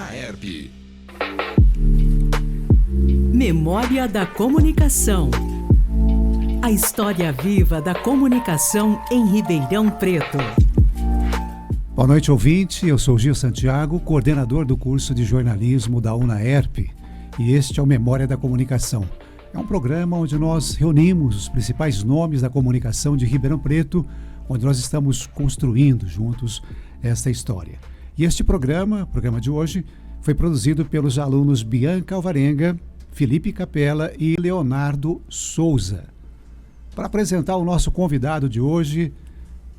UNAERP. Memória da Comunicação. A história viva da comunicação em Ribeirão Preto. Boa noite, ouvinte. Eu sou Gil Santiago, coordenador do curso de jornalismo da UNAERP, e este é o Memória da Comunicação. É um programa onde nós reunimos os principais nomes da comunicação de Ribeirão Preto, onde nós estamos construindo juntos esta história. E este programa, o programa de hoje, foi produzido pelos alunos Bianca Alvarenga, Felipe Capella e Leonardo Souza. Para apresentar o nosso convidado de hoje,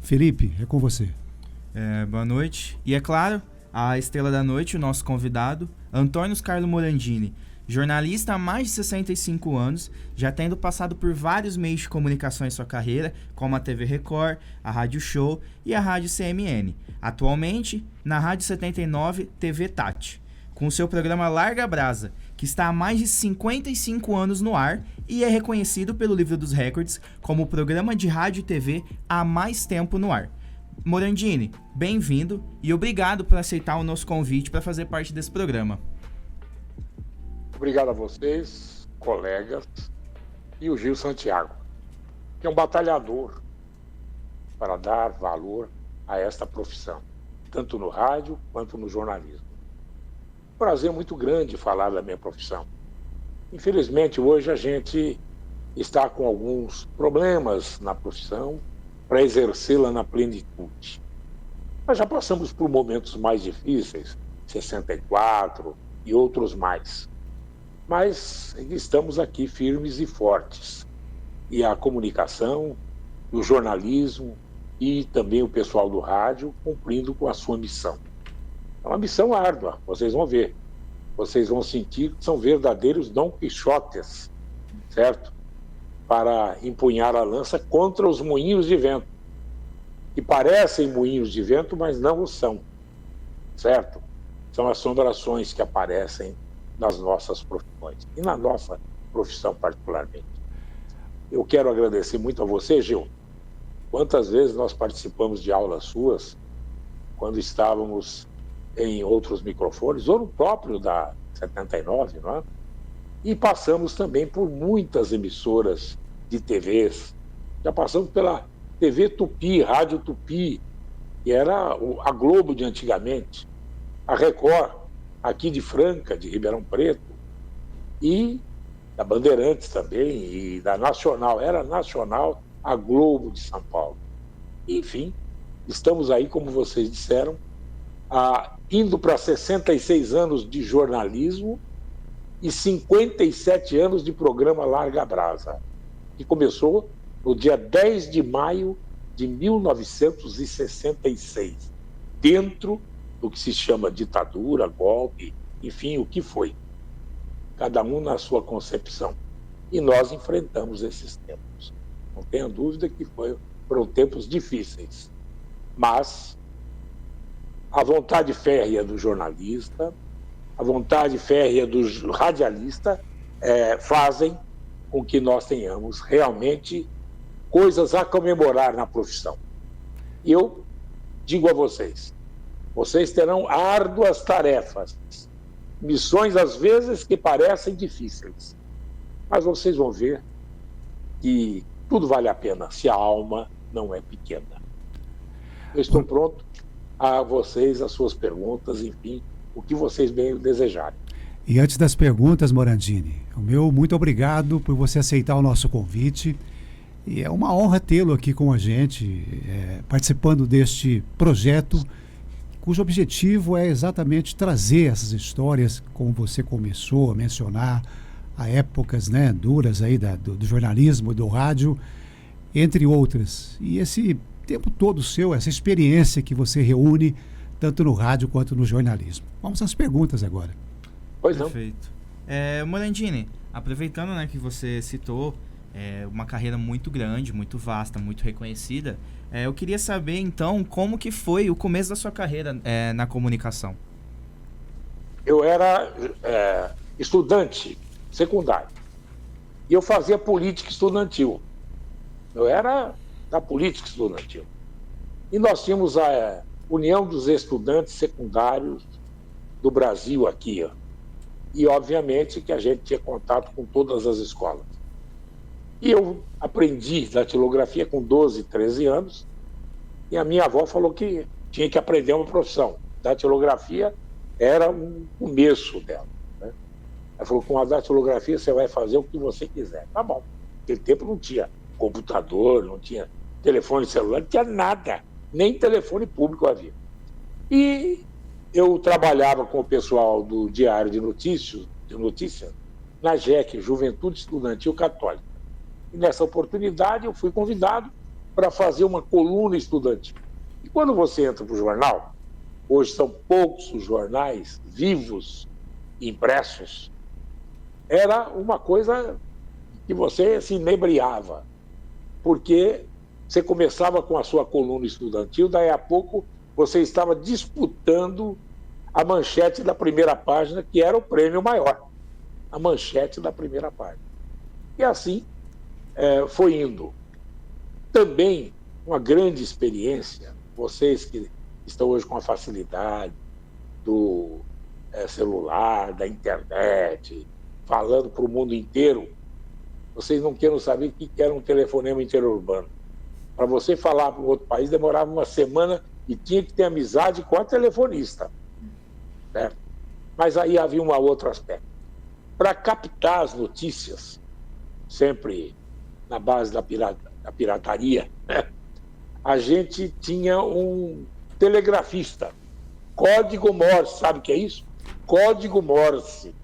Felipe, é com você. Boa noite. E é claro, a estrela da noite, o nosso convidado, Antônio Carlos Morandini, jornalista há mais de 65 anos, já tendo passado por vários meios de comunicação em sua carreira, como a TV Record, a Rádio Show e a Rádio CMN. Atualmente, na Rádio 79 TV Tati, com seu programa Larga Brasa, que está há mais de 55 anos no ar e é reconhecido pelo Livro dos Recordes como o programa de rádio e TV há mais tempo no ar. Morandini, bem-vindo e obrigado por aceitar o nosso convite para fazer parte desse programa. Obrigado a vocês, colegas, e o Gil Santiago, que é um batalhador para dar valor a esta profissão, tanto no rádio quanto no jornalismo. Prazer muito grande falar da minha profissão. Infelizmente, hoje a gente está com alguns problemas na profissão para exercê-la na plenitude. Nós já passamos por momentos mais difíceis, 64 e outros mais. Mas estamos aqui firmes e fortes. E a comunicação, o jornalismo e também o pessoal do rádio cumprindo com a sua missão. É uma missão árdua, vocês vão ver. Vocês vão sentir que são verdadeiros Dom Quixotes, certo? Para empunhar a lança contra os moinhos de vento, que parecem moinhos de vento, mas não o são, certo? São assombrações que aparecem nas nossas profissões, e na nossa profissão particularmente. Eu quero agradecer muito a você, Gil. Quantas vezes nós participamos de aulas suas, quando estávamos em outros microfones, ou no próprio da 79, não é? E passamos também por muitas emissoras de TVs. Já passamos pela TV Tupi, Rádio Tupi, que era a Globo de antigamente, a Record, aqui de Franca, de Ribeirão Preto, e da Bandeirantes também, e da Nacional, era Nacional, a Globo de São Paulo. Enfim, estamos aí, como vocês disseram, indo para 66 anos de jornalismo e 57 anos de programa Larga Brasa, que começou no dia 10 de maio de 1966, dentro do que se chama ditadura, golpe, enfim, o que foi. Cada um na sua concepção. E nós enfrentamos esses tempos. Não tenha dúvida que foram tempos difíceis. Mas a vontade férrea do jornalista, a vontade férrea do radialista fazem com que nós tenhamos realmente coisas a comemorar na profissão. E eu digo a vocês, vocês terão árduas tarefas, missões às vezes que parecem difíceis, mas vocês vão ver que tudo vale a pena se a alma não é pequena. Eu estou pronto a vocês, as suas perguntas, enfim, o que vocês bem desejarem. E antes das perguntas, Morandini, o meu muito obrigado por você aceitar o nosso convite. E é uma honra tê-lo aqui com a gente, participando deste projeto, cujo objetivo é exatamente trazer essas histórias, como você começou a mencionar, a épocas, né, duras aí do jornalismo, do rádio, entre outras. E esse tempo todo seu, essa experiência que você reúne, tanto no rádio quanto no jornalismo. Vamos às perguntas agora. Pois não. Perfeito. Morandini, aproveitando, né, que você citou uma carreira muito grande, muito vasta, muito reconhecida, eu queria saber, então, como que foi o começo da sua carreira na comunicação? Eu era estudante secundário e eu fazia política estudantil. Eu era da política estudantil. E nós tínhamos a União dos Estudantes Secundários do Brasil aqui, ó. E, obviamente, que a gente tinha contato com todas as escolas. E eu aprendi datilografia com 12, 13 anos, e a minha avó falou que tinha que aprender uma profissão. Datilografia era um começo dela, né? Ela falou, com a datilografia você vai fazer o que você quiser. Tá bom. Naquele tempo não tinha computador, não tinha telefone celular, não tinha nada. Nem telefone público havia. E eu trabalhava com o pessoal do Diário de Notícias na JEC, Juventude Estudantil Católica. E nessa oportunidade eu fui convidado para fazer uma coluna estudantil. E quando você entra para o jornal, hoje são poucos os jornais vivos, impressos, era uma coisa que você se inebriava, porque você começava com a sua coluna estudantil, daí a pouco você estava disputando a manchete da primeira página, que era o prêmio maior, a manchete da primeira página. E assim foi indo. Também uma grande experiência, vocês que estão hoje com a facilidade do celular, da internet, falando para o mundo inteiro, vocês não queiram saber o que era um telefonema interurbano. Para você falar para um outro país, demorava uma semana e tinha que ter amizade com a telefonista. Certo? Mas aí havia um outro aspecto. Para captar as notícias, sempre na base da pirataria, né? A gente tinha um telegrafista, código Morse, sabe o que é isso? Código Morse.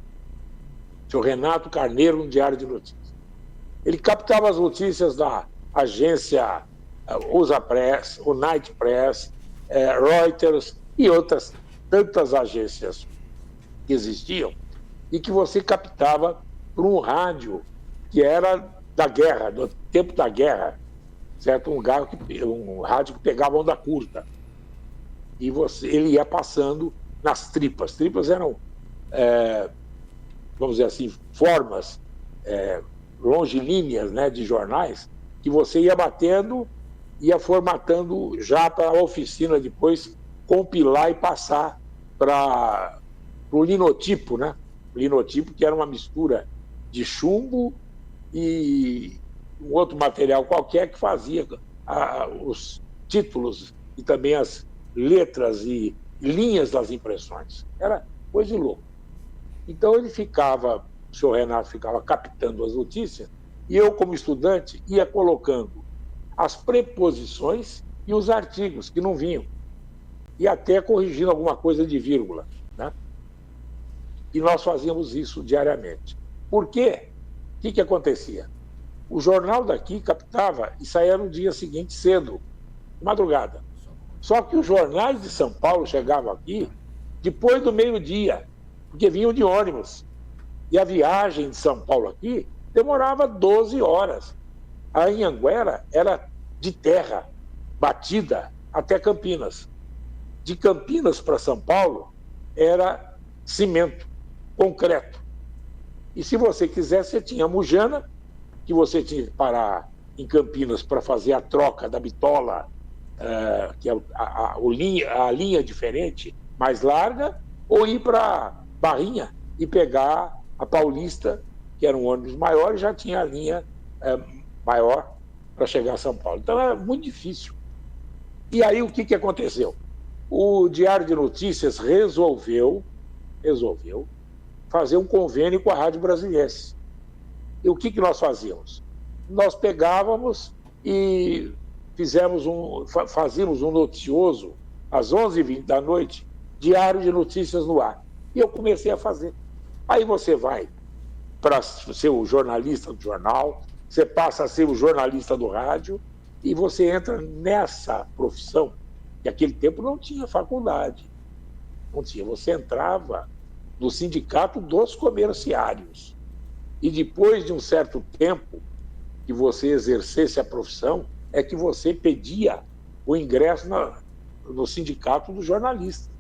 Seu Renato Carneiro, no Diário de Notícias. Ele captava as notícias da agência USA Press, o Night Press, Reuters e outras tantas agências que existiam e que você captava por um rádio que era da guerra, do tempo da guerra, certo? Um rádio que pegava onda curta. E ele ia passando nas tripas. Tripas eram, vamos dizer assim, formas longilíneas, né, de jornais que você ia batendo, ia formatando já para a oficina depois compilar e passar para o linotipo, né? O linotipo, que era uma mistura de chumbo e um outro material qualquer que fazia os títulos e também as letras e linhas das impressões. Era coisa de louco. Então ele ficava, o senhor Renato ficava captando as notícias e eu, como estudante, ia colocando as preposições e os artigos que não vinham. E até corrigindo alguma coisa de vírgula, né? E nós fazíamos isso diariamente. Por quê? O que acontecia? O jornal daqui captava e saía no dia seguinte cedo, de madrugada. Só que os jornais de São Paulo chegavam aqui depois do meio-dia, porque vinham de ônibus. E a viagem de São Paulo aqui demorava 12 horas. A Anhanguera era de terra, batida até Campinas. De Campinas para São Paulo era cimento, concreto. E se você quisesse, você tinha a Mujana, que você tinha que parar em Campinas para fazer a troca da bitola, que é a linha diferente, mais larga, ou ir para Barrinha e pegar a Paulista, que era um ônibus maior, e já tinha a linha maior para chegar a São Paulo. Então era muito difícil. E aí o que aconteceu? O Diário de Notícias resolveu fazer um convênio com a Rádio Brasiliense. E o que nós fazíamos? Nós pegávamos e fazíamos um noticioso às 11h20 da noite, Diário de Notícias no ar. E eu comecei a fazer. Aí você vai para ser o jornalista do jornal, você passa a ser o jornalista do rádio e você entra nessa profissão, que naquele tempo não tinha faculdade. Não tinha. Você entrava no sindicato dos comerciários. E depois de um certo tempo que você exercesse a profissão, é que você pedia o ingresso no sindicato dos jornalistas.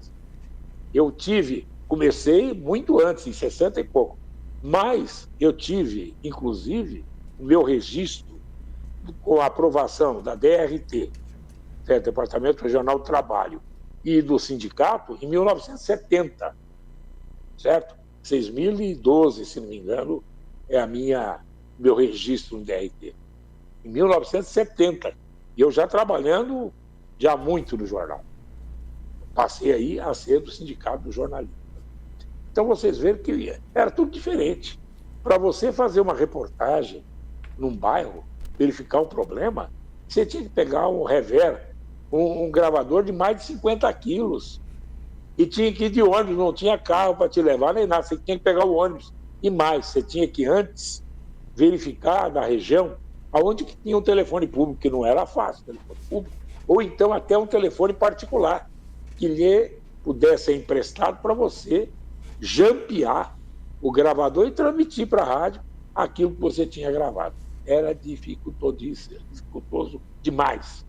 Eu comecei muito antes, em 60 e pouco, mas eu tive, inclusive, o meu registro com a aprovação da DRT, Departamento Regional do Trabalho, e do sindicato, em 1970. certo? 6.012, se não me engano, é meu registro no DRT. Em 1970. E eu já trabalhando já muito no jornal. Passei aí a ser do Sindicato do Jornalismo. Então vocês veem que era tudo diferente. Para você fazer uma reportagem num bairro, verificar um problema, você tinha que pegar um rever, um gravador de mais de 50 quilos. E tinha que ir de ônibus, não tinha carro para te levar nem nada, você tinha que pegar o ônibus. E mais, você tinha que antes verificar na região aonde que tinha um telefone público, que não era fácil, telefone público, ou então até um telefone particular, que lhe pudesse ser emprestado para você jampear o gravador e transmitir para a rádio aquilo que você tinha gravado. Era dificultoso demais.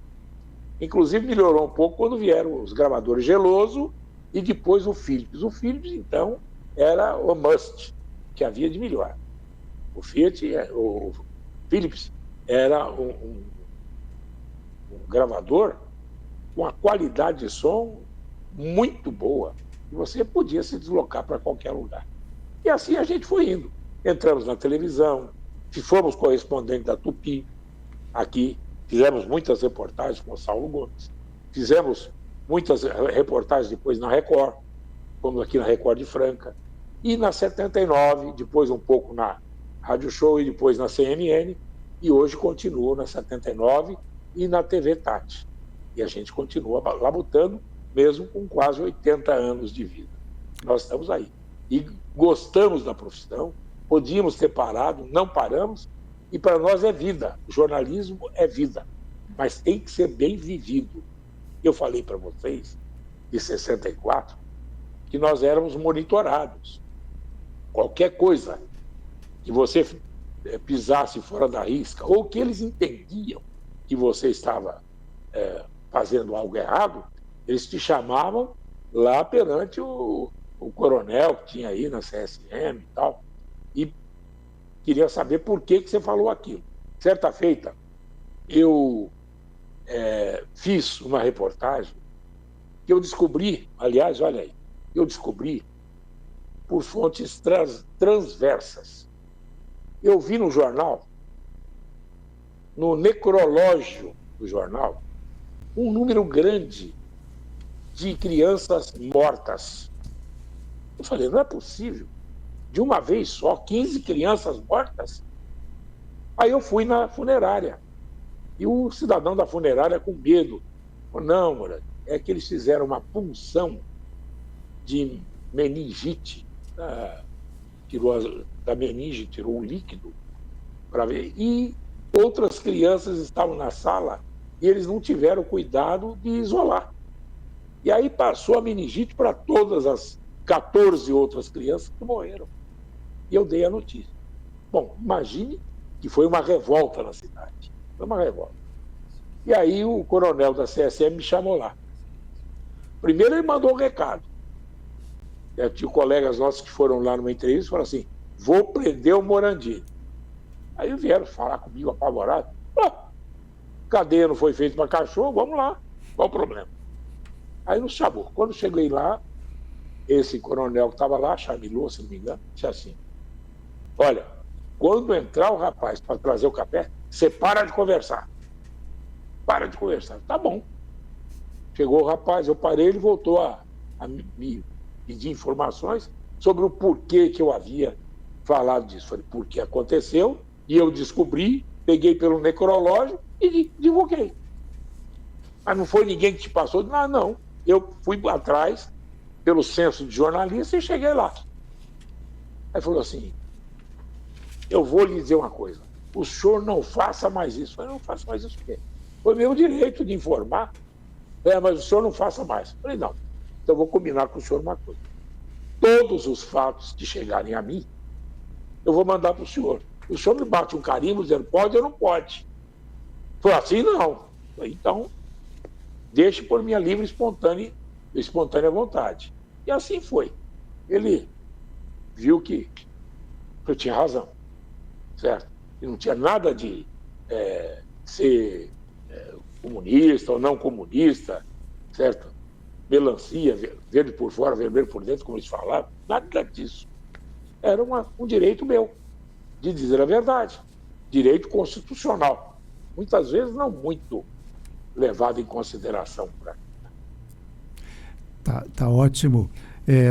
Inclusive melhorou um pouco quando vieram os gravadores Geloso e depois o Philips. O Philips, então, era o must que havia de melhor. O Philips era um gravador com uma qualidade de som muito boa, e você podia se deslocar para qualquer lugar. E assim a gente foi indo. Entramos na televisão, fomos correspondentes da Tupi, aqui, fizemos muitas reportagens com o Saulo Gomes, fizemos muitas reportagens depois na Record, fomos aqui na Record de Franca, e na 79, depois um pouco na Rádio Show e depois na CNN, e hoje continuo na 79 e na TV Tati. E a gente continua labutando, mesmo com quase 80 anos de vida. Nós estamos aí. E gostamos da profissão, podíamos ter parado, não paramos, e para nós é vida. O jornalismo é vida, mas tem que ser bem vivido. Eu falei para vocês, de 64, que nós éramos monitorados. Qualquer coisa que você pisasse fora da risca, ou que eles entendiam que você estava fazendo algo errado, eles te chamavam lá perante o coronel que tinha aí na CSM e tal, e queria saber por que você falou aquilo. Certa feita, eu fiz uma reportagem que eu descobri, aliás, olha aí, eu descobri por fontes transversas. Eu vi no jornal, no necrológio do jornal, um número grande de crianças mortas. Eu falei, não é possível. De uma vez só, 15 crianças mortas? Aí eu fui na funerária. E o cidadão da funerária, com medo, falou, não, Moura, é que eles fizeram uma punção de meningite, tirou da meninge, tirou o líquido para ver. E outras crianças estavam na sala e eles não tiveram cuidado de isolar. E aí passou a meningite para todas as 14 outras crianças que morreram. E eu dei a notícia. Bom, imagine que foi uma revolta na cidade. Foi uma revolta. E aí o coronel da CSM me chamou lá. Primeiro ele mandou um recado. Tinha colegas nossos que foram lá numa entrevista e falaram assim, vou prender o Morandini. Aí vieram falar comigo apavorado. Cadeia não foi feita para cachorro, vamos lá. Qual o problema? Aí nos chamou. Quando cheguei lá, esse coronel que estava lá, Chamilou, se não me engano, disse assim, olha, quando entrar o rapaz para trazer o café, você para de conversar. Para de conversar. Tá bom. Chegou o rapaz, eu parei, ele voltou a me pedir informações sobre o porquê que eu havia falado disso. Falei, porque aconteceu, e eu descobri, peguei pelo necrológio e divulguei. Mas não foi ninguém que te passou? Não. Eu fui atrás, pelo censo de jornalista, e cheguei lá. Aí falou assim, eu vou lhe dizer uma coisa, o senhor não faça mais isso. Eu falei, não faça mais isso o quê? Foi meu direito de informar, mas o senhor não faça mais. Eu falei, não, então eu vou combinar com o senhor uma coisa. Todos os fatos que chegarem a mim, eu vou mandar para o senhor. O senhor me bate um carimbo dizendo pode ou não pode. Foi assim, não. Então, deixe por minha livre e espontânea vontade. E assim foi. Ele viu que eu tinha razão, certo? E não tinha nada de ser comunista ou não comunista, certo? melancia, verde por fora, vermelho por dentro, como eles falavam, nada disso. Era um direito meu de dizer a verdade, direito constitucional. Muitas vezes não muito levado em consideração. Tá ótimo.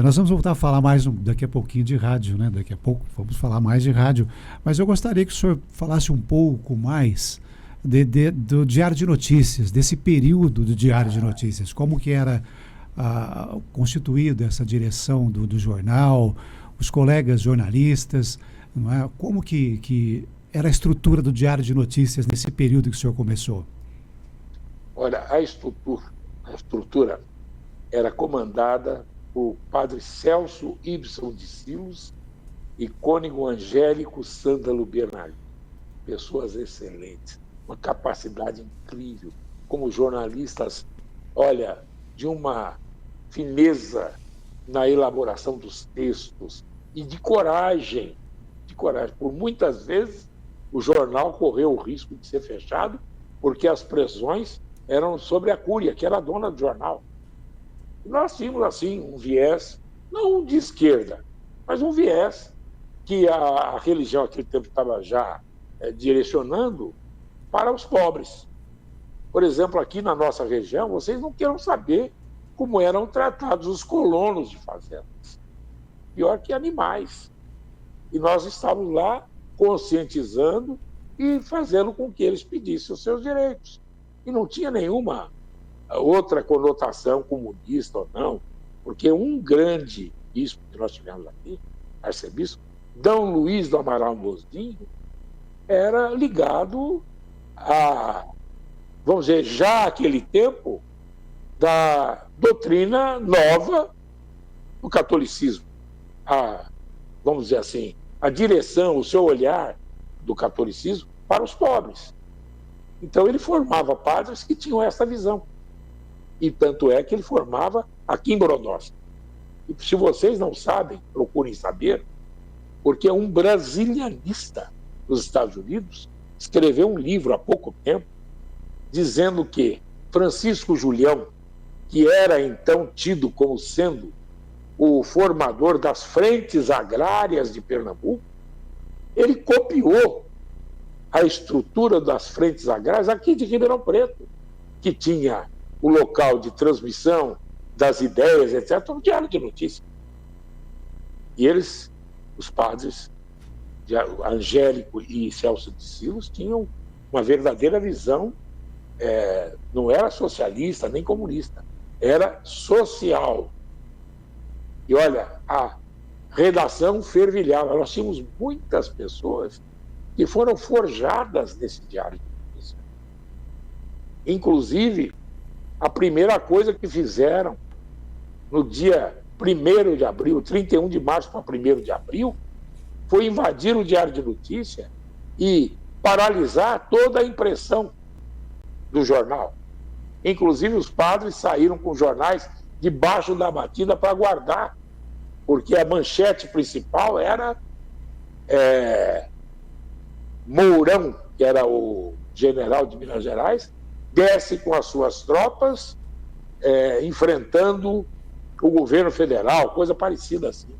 Nós vamos voltar a falar mais daqui a pouquinho de rádio, né? Daqui a pouco vamos falar mais de rádio. Mas eu gostaria que o senhor falasse um pouco mais do Diário de Notícias, desse período do Diário de Notícias. Como que era constituída essa direção do jornal, os colegas jornalistas, não é? Como que era a estrutura do Diário de Notícias nesse período que o senhor começou? Olha, a estrutura era comandada por padre Celso Ibson de Silos e cônego Angélico Sândalo Bernardi. Pessoas excelentes, uma capacidade incrível, como jornalistas, olha, de uma fineza na elaboração dos textos e de coragem. Por muitas vezes o jornal correu o risco de ser fechado porque as pressões eram sobre a Cúria, que era a dona do jornal. E nós tínhamos, assim, um viés, não de esquerda, mas um viés que a religião naquele tempo estava já direcionando para os pobres. Por exemplo, aqui na nossa região, vocês não queiram saber como eram tratados os colonos de fazendas. Pior que animais. E nós estávamos lá conscientizando e fazendo com que eles pedissem os seus direitos. E não tinha nenhuma outra conotação comunista ou não, porque um grande bispo que nós tivemos aqui, arcebispo, D. Luiz do Amaral Mozdinho, era ligado a, vamos dizer, já aquele tempo, da doutrina nova do catolicismo. Vamos dizer assim, a direção, o seu olhar do catolicismo para os pobres. Então ele formava padres que tinham essa visão. E tanto é que ele formava aqui em Brodowski. E se vocês não sabem, procurem saber, porque um brasilianista dos Estados Unidos escreveu um livro há pouco tempo dizendo que Francisco Julião, que era então tido como sendo o formador das frentes agrárias de Pernambuco, ele copiou a estrutura das frentes agrárias aqui de Ribeirão Preto, que tinha o local de transmissão das ideias, etc., no Diário de Notícias. E eles, os padres, Angélico e Celso de Silos, tinham uma verdadeira visão, não era socialista nem comunista, era social. E olha, a redação fervilhava. Nós tínhamos muitas pessoas que foram forjadas nesse Diário de Notícias. Inclusive, a primeira coisa que fizeram no dia 1º de abril, 31 de março para 1º de abril, foi invadir o Diário de Notícias e paralisar toda a impressão do jornal. Inclusive, os padres saíram com jornais debaixo da batida para guardar, porque a manchete principal era Mourão, que era o general de Minas Gerais, desce com as suas tropas enfrentando o governo federal, coisa parecida assim.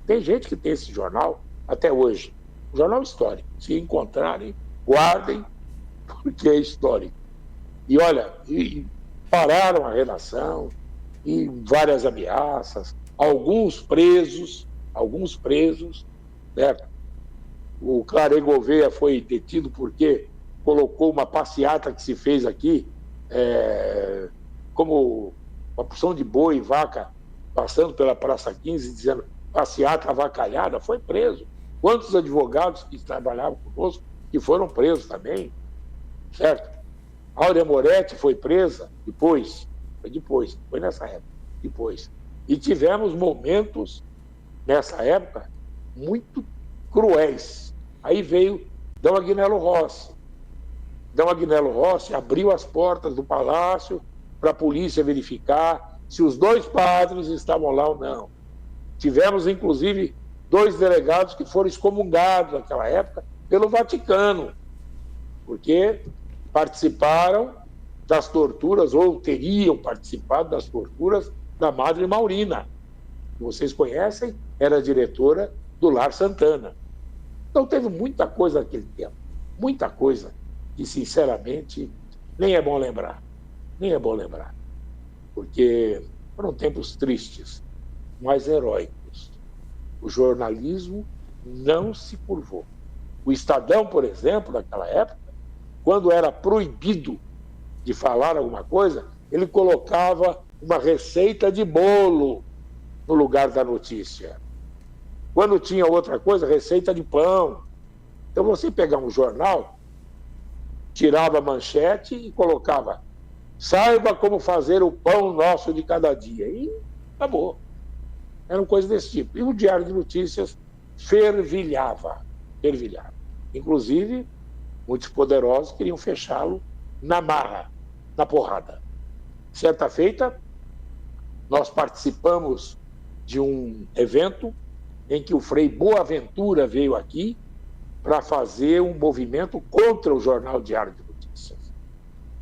Tem gente que tem esse jornal até hoje, um jornal histórico. Se encontrarem, guardem, porque é histórico. E olha, pararam a redação, e várias ameaças, alguns presos, certo? O Clare Gouveia foi detido porque colocou uma passeata que se fez aqui, como uma porção de boi e vaca passando pela Praça 15, dizendo passeata avacalhada, foi preso. Quantos advogados que trabalhavam conosco que foram presos também, certo? Áurea Moretti foi presa foi nessa época, depois. E tivemos momentos, nessa época, muito cruéis. Aí veio D. Agnello Rossi. D. Agnello Rossi abriu as portas do palácio para a polícia verificar se os 2 padres estavam lá ou não. Tivemos, inclusive, 2 delegados que foram excomungados naquela época pelo Vaticano, porque participaram das torturas, ou teriam participado das torturas da Madre Maurina, que vocês conhecem, era diretora do Lar Santana. Então teve muita coisa naquele tempo, muita coisa que, sinceramente, nem é bom lembrar, porque foram tempos tristes, mas heróicos. O jornalismo não se curvou. O Estadão, por exemplo, naquela época, quando era proibido de falar alguma coisa, ele colocava uma receita de bolo no lugar da notícia. Quando tinha outra coisa, receita de pão. Então você pegava um jornal, tirava a manchete e colocava: saiba como fazer o pão nosso de cada dia. E acabou. Eram coisas desse tipo. E o Diário de Notícias fervilhava. Inclusive, muitos poderosos queriam fechá-lo na marra, na porrada. Certa feita, nós participamos de um evento em que o Frei Boaventura veio aqui para fazer um movimento contra o jornal Diário de Notícias.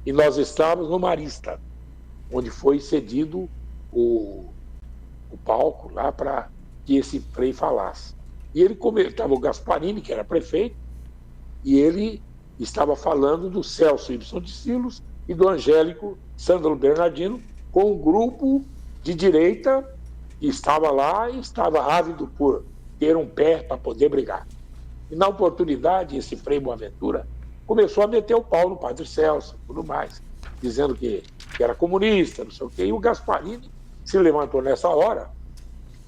E nós estávamos no Marista, onde foi cedido o palco lá para que esse Frei falasse. E ele estava o Gasparini, que era prefeito, e ele estava falando do Celso Y de Silos e do Angélico Sandro Bernardino, com um grupo de direita que estava lá e estava ávido por ter um pé para poder brigar. E na oportunidade, esse Frei Boaventura começou a meter o pau no Padre Celso e tudo mais, dizendo que era comunista, não sei o quê. E o Gasparini se levantou nessa hora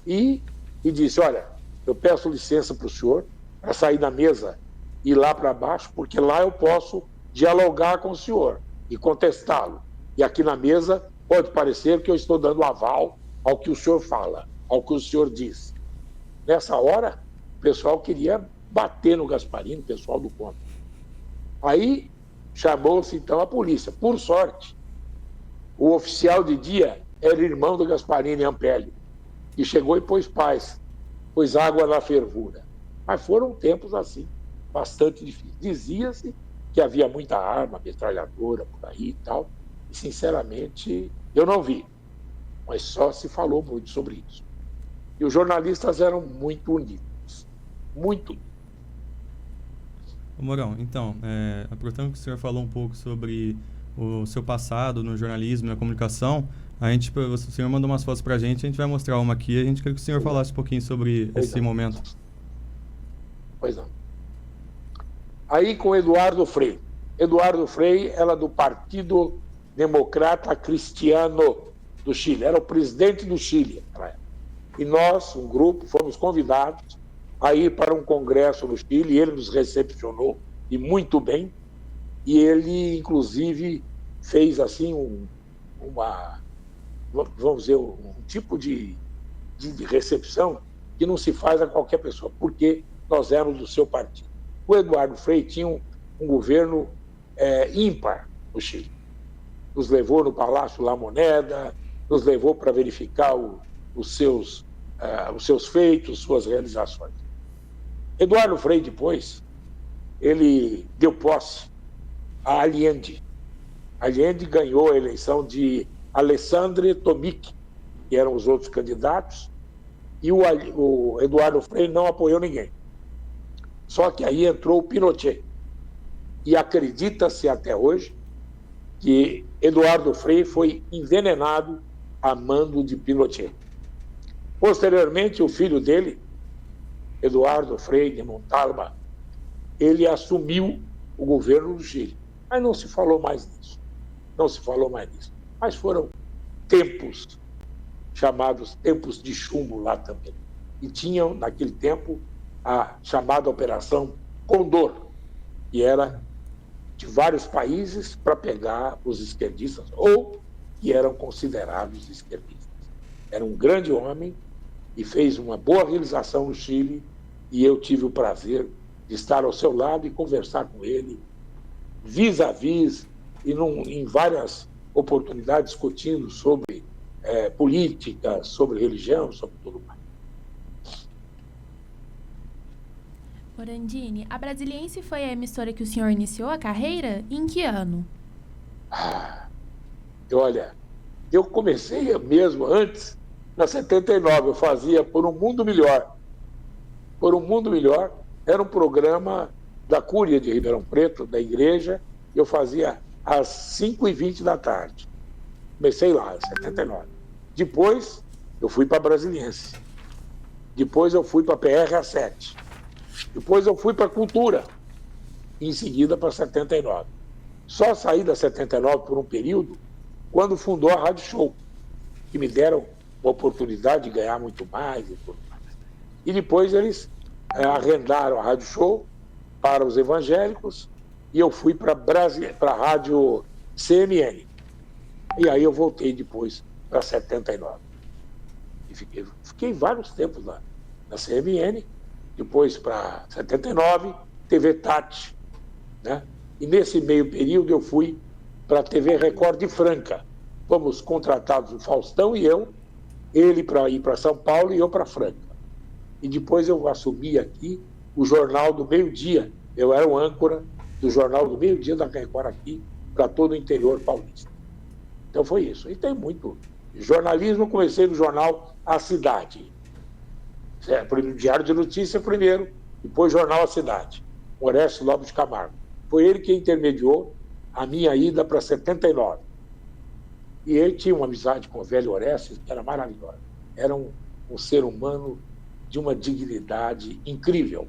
e disse: olha, eu peço licença para o senhor para sair da mesa e ir lá para baixo, porque lá eu posso dialogar com o senhor e contestá-lo. E aqui na mesa pode parecer que eu estou dando aval ao que o senhor fala, ao que o senhor diz. Nessa hora, o pessoal queria bater no Gasparini, o pessoal do contra. Aí chamou-se então a polícia. Por sorte, o oficial de dia era irmão do Gasparini, Ampélio, que chegou e pôs paz, pôs água na fervura. Mas foram tempos assim, bastante difíceis. Dizia-se que havia muita arma, metralhadora por aí e tal, e sinceramente eu não vi, mas só se falou muito sobre isso. E os jornalistas eram muito unidos, muito unidos. Ô Mourão, então, aproveitando que o senhor falou um pouco sobre o seu passado no jornalismo, na comunicação, o senhor mandou umas fotos pra gente, a gente vai mostrar uma aqui, a gente quer que o senhor falasse um pouquinho sobre esse momento. Pois não. Aí com Eduardo Frei. Eduardo Frei era do Partido Democrata Cristiano do Chile, era o presidente do Chile. E nós, um grupo, fomos convidados a ir para um congresso no Chile, e ele nos recepcionou, e muito bem, e ele, inclusive, fez assim vamos dizer, um tipo de recepção que não se faz a qualquer pessoa, porque nós éramos do seu partido. O Eduardo Frei tinha um governo ímpar no Chile. Nos levou no Palácio La Moneda, nos levou para verificar os seus feitos, suas realizações. Eduardo Frei, depois, ele deu posse a Allende. Allende ganhou a eleição de Alessandro Tomic, que eram os outros candidatos, e o Eduardo Frei não apoiou ninguém. Só que aí entrou o Pinochet. E acredita-se até hoje que Eduardo Frei foi envenenado a mando de Pinochet. Posteriormente, o filho dele, Eduardo Frei de Montalva, ele assumiu o governo do Chile. Mas não se falou mais nisso. Mas foram tempos, chamados tempos de chumbo lá também. E tinham, naquele tempo, a chamada Operação Condor, que era de vários países para pegar os esquerdistas, ou que eram considerados esquerdistas. Era um grande homem e fez uma boa realização no Chile, e eu tive o prazer de estar ao seu lado e conversar com ele, vis a vis, e em várias oportunidades discutindo sobre política, sobre religião, sobre tudo mais. Morandini, a Brasiliense foi a emissora que o senhor iniciou a carreira? Em que ano? Olha, eu comecei mesmo antes, na 79, eu fazia Por um Mundo Melhor. Por um Mundo Melhor era um programa da Cúria de Ribeirão Preto, da igreja, e eu fazia às 5h20 da tarde. Comecei lá, em 79. Depois, eu fui para Brasiliense. Depois, eu fui para PRA7. Depois, eu fui para Cultura. E, em seguida, para 79. Só saí da 79 por um período quando fundou a Rádio Show, que me deram a oportunidade de ganhar muito mais e tudo mais. E depois eles arrendaram a Rádio Show para os evangélicos e eu fui para a Rádio CMN. E aí eu voltei depois para 79. E fiquei vários tempos lá na CMN, depois para 79, TV Tati, né? E nesse meio período eu fui para a TV Record de Franca. Fomos contratados, o Faustão e eu, ele para ir para São Paulo e eu para Franca. E depois eu assumi aqui o Jornal do Meio-Dia. Eu era o âncora do Jornal do Meio-Dia da Record aqui para todo o interior paulista. Então foi isso. E tem muito. Jornalismo, eu comecei no jornal A Cidade. Diário de Notícia primeiro, depois Jornal A Cidade. Orestes Lopes de Camargo. Foi ele que intermediou a minha ida para 79. E ele tinha uma amizade com o velho Orestes que era maravilhosa. Era um ser humano de uma dignidade incrível.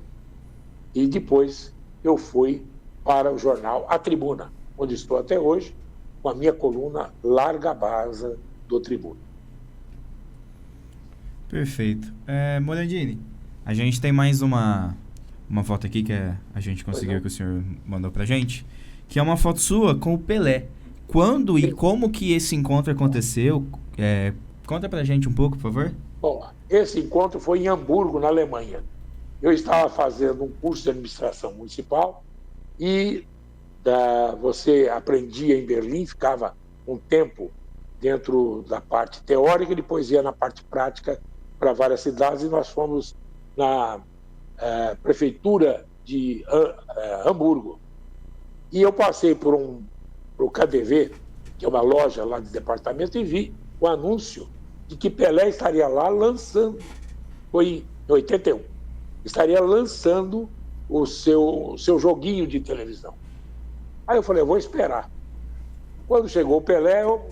E depois eu fui para o jornal A Tribuna, onde estou até hoje, com a minha coluna Larga Baza do Tribuna. Perfeito. Morandini, a gente tem mais uma foto aqui que a gente conseguiu, que o senhor mandou pra gente, que é uma foto sua com o Pelé. Quando e como que esse encontro aconteceu? Conta pra gente um pouco, por favor. Bom, esse encontro foi em Hamburgo, na Alemanha. Eu estava fazendo um curso de administração municipal e você aprendia em Berlim, ficava um tempo dentro da parte teórica e depois ia na parte prática para várias cidades, e nós fomos na prefeitura de Hamburgo. E eu passei por o KDV, que é uma loja lá de departamento, e vi o anúncio de que Pelé estaria lá lançando, foi em 81, estaria lançando o seu joguinho de televisão. Aí eu falei, eu vou esperar. Quando chegou o Pelé, eu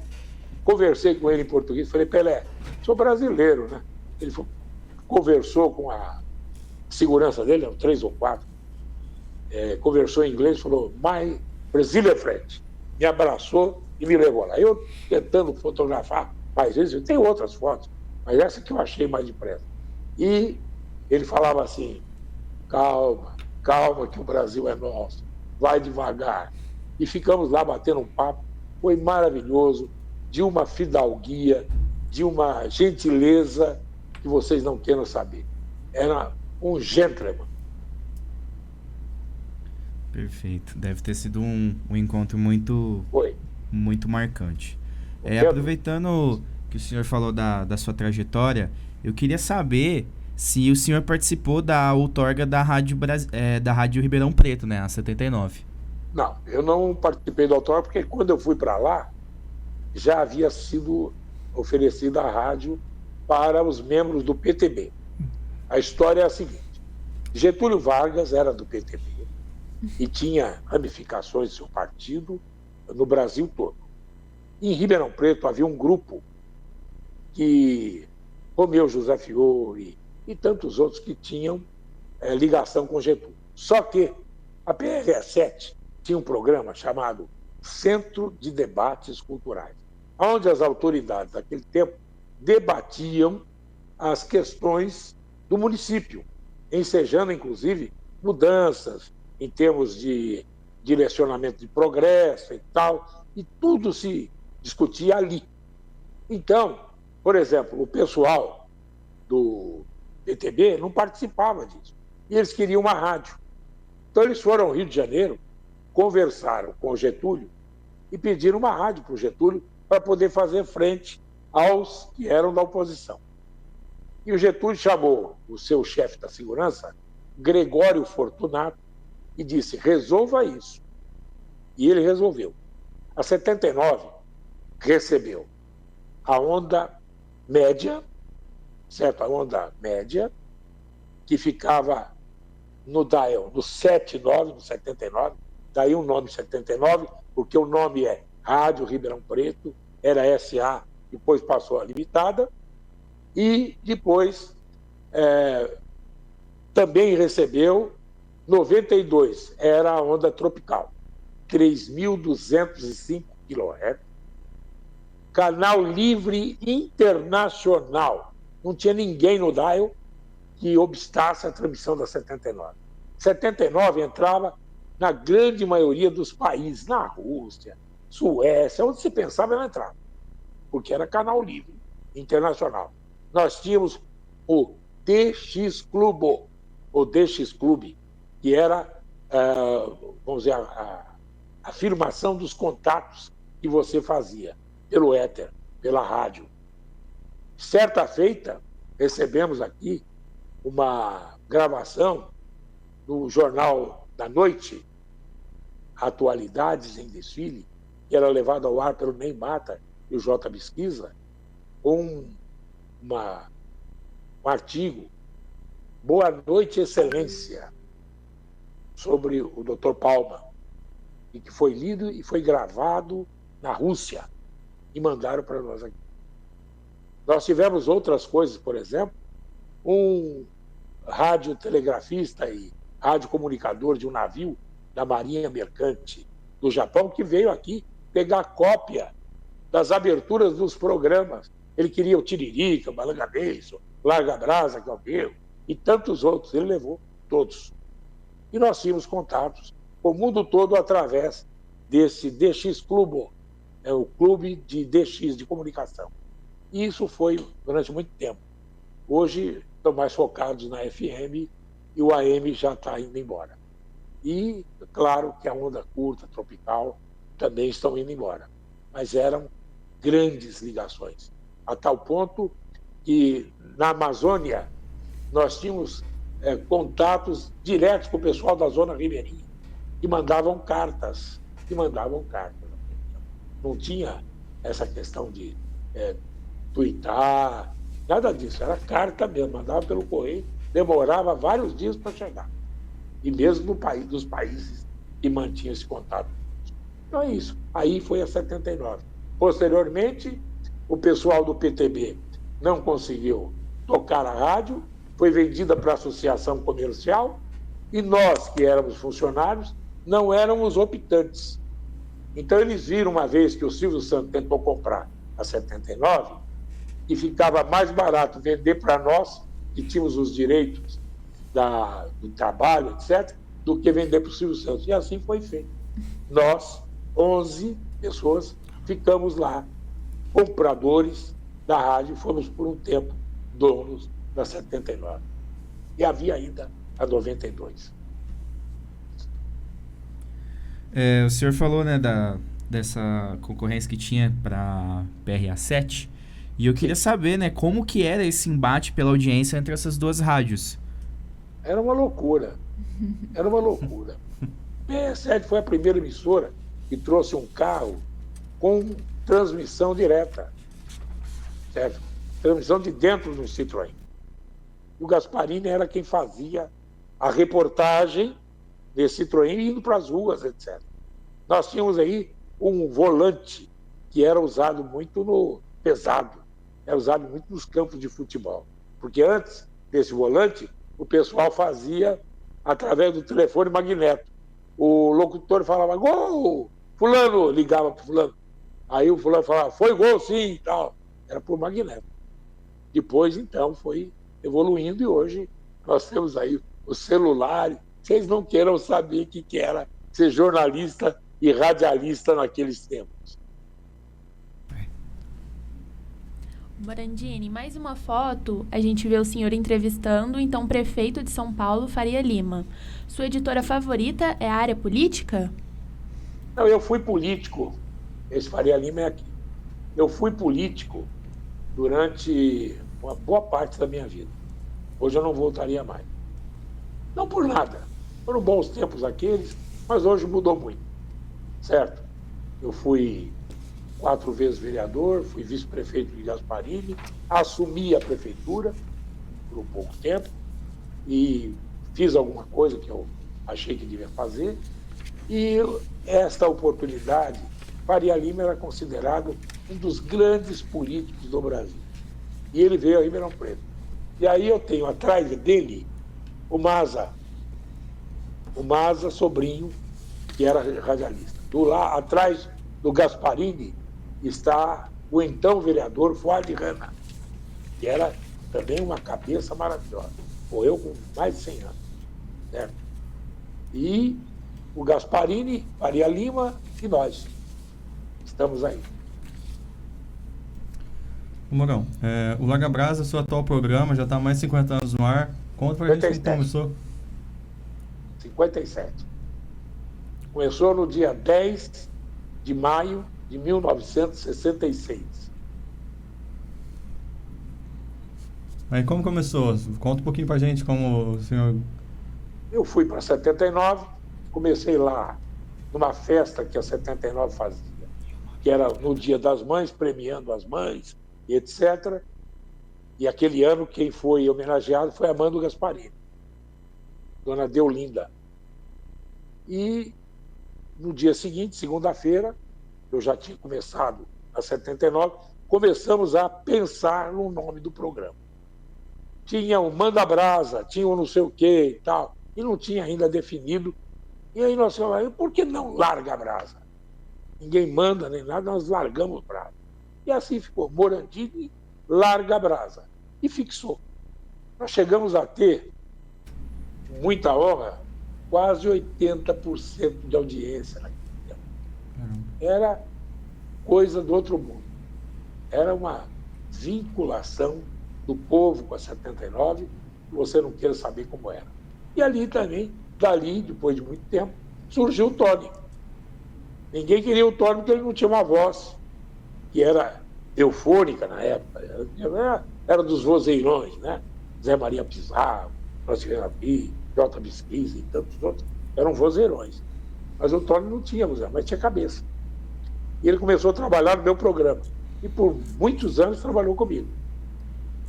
conversei com ele em português, falei, Pelé, sou brasileiro, né? Ele conversou com a segurança dele, 3 ou 4, conversou em inglês, falou, my Brazilian friend, me abraçou e me levou lá. Eu tentando fotografar mais vezes, tem outras fotos, mas essa que eu achei mais depressa. E ele falava assim, calma, calma que o Brasil é nosso, vai devagar. E ficamos lá batendo um papo, foi maravilhoso, de uma fidalguia, de uma gentileza que vocês não queiram saber. Era um gentleman. Perfeito. Deve ter sido um encontro muito marcante. Aproveitando que o senhor falou da sua trajetória, eu queria saber se o senhor participou da outorga da Rádio Ribeirão Preto, né, a 79. Não, eu não participei da outorga porque quando eu fui para lá, já havia sido oferecida a rádio para os membros do PTB. A história é a seguinte, Getúlio Vargas era do PTB e tinha ramificações do seu partido no Brasil todo. Em Ribeirão Preto havia um grupo que Romeu José Fiore e tantos outros que tinham ligação com Getúlio. Só que a PRA7 tinha um programa chamado Centro de Debates Culturais, onde as autoridades daquele tempo debatiam as questões do município, ensejando, inclusive, mudanças em termos de direcionamento de progresso e tal, e tudo se discutia ali. Então, por exemplo, o pessoal do PTB não participava disso, e eles queriam uma rádio. Então, eles foram ao Rio de Janeiro, conversaram com o Getúlio e pediram uma rádio para o Getúlio para poder fazer frente aos que eram da oposição. E o Getúlio chamou o seu chefe da segurança, Gregório Fortunato, e disse, resolva isso. E ele resolveu. A 79 recebeu a onda média, certo? A onda média, que ficava no dial, no 79, no 79, daí o nome 79, porque o nome é Rádio Ribeirão Preto, era SA, depois passou a limitada, e depois também recebeu 92, era a onda tropical, 3.205 kHz, canal livre internacional, não tinha ninguém no dial que obstasse a transmissão da 79. 79 entrava na grande maioria dos países, na Rússia, Suécia, onde se pensava ela entrava, porque era canal livre, internacional. Nós tínhamos o DX Clube, o DX Clube, que era, vamos dizer, a afirmação dos contatos que você fazia pelo éter, pela rádio. Certa feita, recebemos aqui uma gravação do Jornal da Noite, Atualidades em Desfile, que era levado ao ar pelo Ney Mata e o J. Bisquiza, um artigo, Boa Noite, Excelência, sobre o Dr. Palma, e que foi lido e foi gravado na Rússia, e mandaram para nós aqui. Nós tivemos outras coisas, por exemplo, um radiotelegrafista e radiocomunicador de um navio da Marinha Mercante do Japão, que veio aqui pegar cópia das aberturas dos programas. Ele queria o Tiririca, Balanga Beijo, Larga Brasa, que é o meu, e tantos outros. Ele levou todos. E nós tínhamos contatos com o mundo todo através desse DX Clube, o clube de DX, de comunicação. E isso foi durante muito tempo. Hoje estão mais focados na FM e o AM já está indo embora. E, claro, que a onda curta, tropical, também estão indo embora. Mas eram grandes ligações, a tal ponto que na Amazônia nós tínhamos contatos diretos com o pessoal da zona ribeirinha, que mandavam cartas. Não tinha essa questão de tuitar, nada disso, era carta mesmo, mandava pelo correio, demorava vários dias para chegar. E mesmo dos países que mantinham esse contato. Então é isso. Aí foi a 79. Posteriormente, o pessoal do PTB não conseguiu tocar a rádio, foi vendida para a associação comercial, e nós, que éramos funcionários, não éramos optantes. Então eles viram uma vez que o Silvio Santos tentou comprar a 79 e ficava mais barato vender para nós, que tínhamos os direitos do trabalho, etc., do que vender para o Silvio Santos. E assim foi feito. Nós, 11 pessoas, ficamos lá, compradores da rádio, fomos por um tempo donos da 79. E havia ainda a 92. O senhor falou, né, dessa concorrência que tinha para PRA7, e eu queria saber, né, como que era esse embate pela audiência entre essas duas rádios. Era uma loucura. PRA7 foi a primeira emissora que trouxe um carro com transmissão direta, certo? Transmissão de dentro do Citroën. E o Gasparini era quem fazia a reportagem desse Citroën indo para as ruas, etc. Nós tínhamos aí um volante que era usado muito no pesado, era usado muito nos campos de futebol. Porque antes desse volante, o pessoal fazia através do telefone magneto. O locutor falava, gol! Fulano ligava para fulano. Aí o fulano falava, foi gol sim e tal. Era por magneto. Depois, então, foi evoluindo e hoje nós temos aí o celular. Vocês não queiram saber o que era ser jornalista e radialista naqueles tempos. Morandini, mais uma foto, a gente vê o senhor entrevistando o então prefeito de São Paulo, Faria Lima. Sua editora favorita é a área política? Não, eu fui político. Esse Faria Lima é aqui. Eu fui político durante uma boa parte da minha vida. Hoje eu não voltaria mais. Não por nada. Foram bons tempos aqueles, mas hoje mudou muito. Certo? Eu fui 4 vezes vereador, fui vice-prefeito de Gasparini, assumi a prefeitura por um pouco tempo e fiz alguma coisa que eu achei que devia fazer. E esta oportunidade, Faria Lima era considerado um dos grandes políticos do Brasil. E ele veio a Ribeirão Preto. E aí eu tenho atrás dele o Maza, sobrinho, que era radialista. Atrás do Gasparini está o então vereador Fuad Rana, que era também uma cabeça maravilhosa. Morreu com mais de 100 anos. Certo? E o Gasparini, Faria Lima e nós. Estamos aí. Mourão, o Larga Brasa, seu atual programa, já está há mais de 50 anos no ar. Conta pra gente como começou. 57. Começou no dia 10 de maio de 1966. Aí como começou? Conta um pouquinho pra gente como o senhor... Eu fui para 79, comecei lá numa festa que a 79 fazia, que era no Dia das Mães, premiando as mães, etc. E aquele ano quem foi homenageado foi a Amanda Gasparini, dona Deolinda. E no dia seguinte, segunda-feira, eu já tinha começado a 79, começamos a pensar no nome do programa. Tinha o Manda Brasa, tinha o não sei o quê e tal, e não tinha ainda definido. E aí nós falamos, por que não Larga Brasa? Ninguém manda nem nada, nós largamos brasa. E assim ficou, Morandini Larga Brasa. E fixou. Nós chegamos a ter, com muita honra, quase 80% de audiência naquele tempo. Era coisa do outro mundo. Era uma vinculação do povo com a 79, que você não queira saber como era. E ali também, dali, depois de muito tempo, surgiu o Tony. Ninguém queria o Tony porque ele não tinha uma voz que era eufônica na época. Era dos vozeirões, né? Zé Maria Pizarro, Francisco Pi, J. Bisquisa e tantos outros. Eram vozeirões. Mas o Tony não tinha voz, mas tinha cabeça. E ele começou a trabalhar no meu programa. E por muitos anos trabalhou comigo.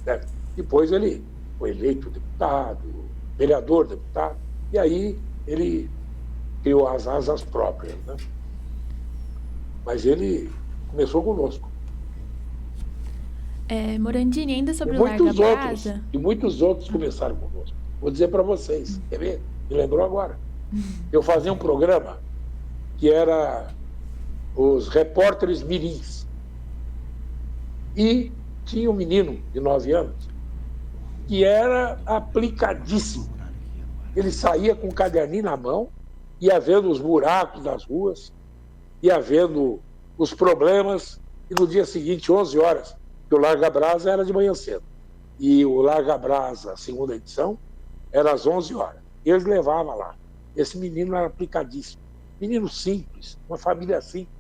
Certo? Depois ele foi eleito deputado, vereador, deputado. E aí ele criou as asas próprias, né? Mas ele começou conosco. Morandini, ainda sobre o Larga Brasa... E muitos outros começaram conosco. Vou dizer para vocês, quer ver? Me lembrou agora. Eu fazia um programa que era os repórteres mirins. E tinha um menino de 9 anos que era aplicadíssimo. Ele saía com um caderninho na mão, ia vendo os buracos das ruas, ia vendo os problemas, e no dia seguinte, 11 horas, que o Larga Brasa era de manhã cedo. E o Larga Brasa, segunda edição, era às 11 horas. Eles levavam lá. Esse menino era aplicadíssimo. Menino simples, uma família simples,